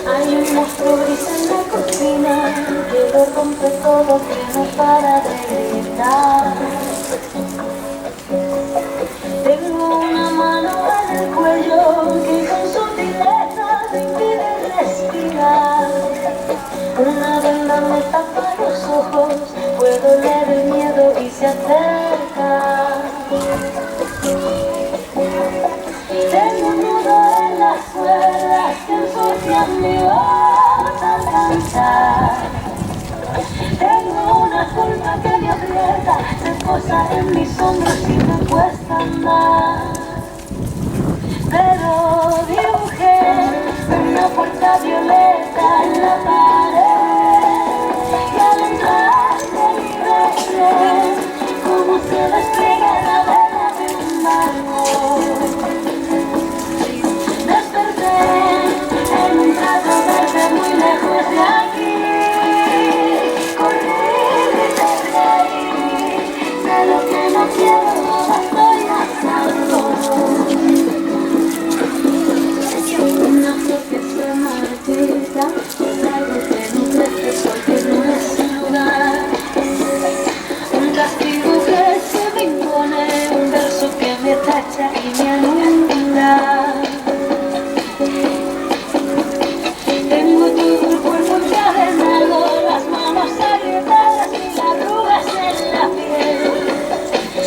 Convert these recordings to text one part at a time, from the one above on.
Hay un monstruo gris en la cocina que lo rompe todo, que no para de gritar. Tengo una mano en el cuello que con sutileza me impide respirar. Una venda me tapa los ojos, puedo leer el miedo y se acerca. Tengo un nudo en las cuerdas que ensucian mi voz al cantar. Tengo una culpa que me aprieta, se posa en mis hombros y me cuesta andar. Pero dibujé una puerta violeta en la pared y al entrar me liberé como se despliega la vela de un barco. En un prado verde muy lejos de aquí, corrí, grité, reí, sé lo que no quiero, ahora estoy a salvo. Una flor que se marchita, algo que no crece porque no es un lugar, un castigo que se me impone, un verso que me tacha y me alumbra. Tengo todo el cuerpo encadenado, las manos agrietadas y las arrugas en la piel.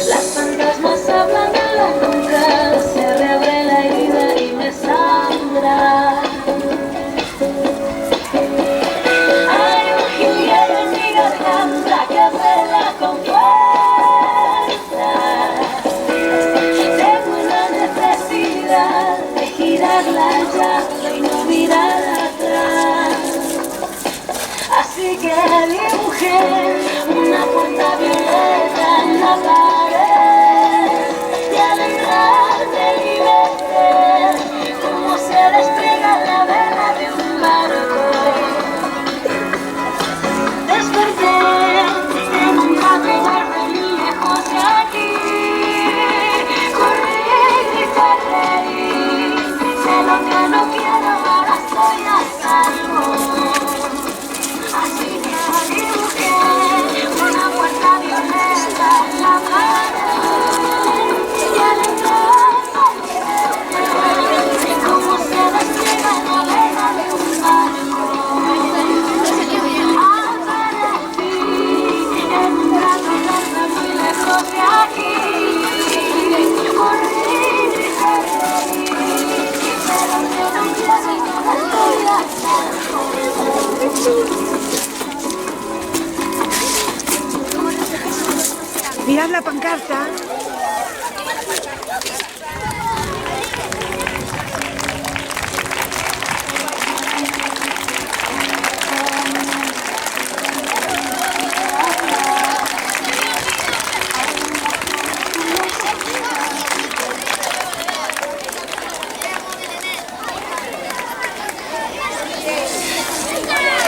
Las fantasmas hablan de la nuca, se reabre la herida y me sangra. Hay un jilguero en mi garganta que apela con fuerza. Tengo una necesidad de girar la llave y no mirar atrás. Así que dibujé una puerta violeta en la pared y al entrar me liberté como se despliega la vela de un barco. Desperté en un prado verde muy lejos de aquí, corrí, grité, reí, sé lo que no quiero, ahora estoy a salvo. Así que dibujé una puerta violeta en la pared y al entrar como se despliega la vela de un barco. Aparecí en un prado verde muy lejos de aquí, corrí, grité, reí, pero que no quiero, estoy a salvo. Mirad la pancarta.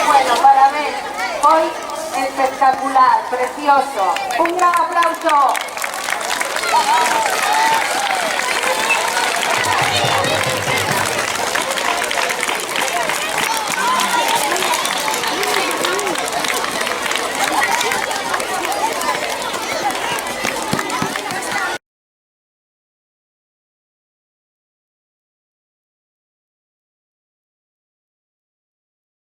Bueno, para ver hoy espectacular, precioso. Un gran aplauso.